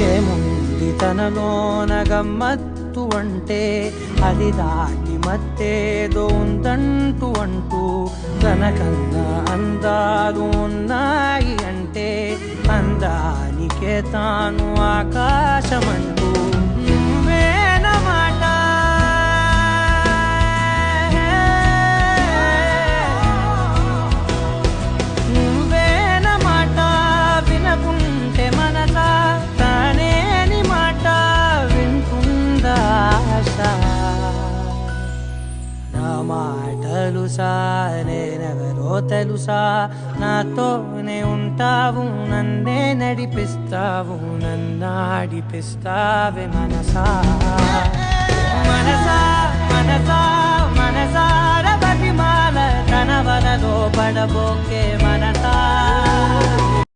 ఏముంది తనలోన గమ్మత్తు అంటే అది దాటి మత్తేదో ఉందంటూ అంటూ తనకన్నా అందాలు ఉన్నాయి అంటే అందానికే తాను ఆకాశమంటూ నువ్వేనమాట నువ్వేనమాట వినకుంటే మనసా తానేని మాట వింటుందా ఆశ నా మాటలు నేనెవరో తెలుసా నాతోనే ఉంటావు నన్నే నడిపిస్తావు నన్నాడిపిస్తావే మనసా మనసా మనసా మనసార బతిమాల తన వలలో పడబోకే మనసా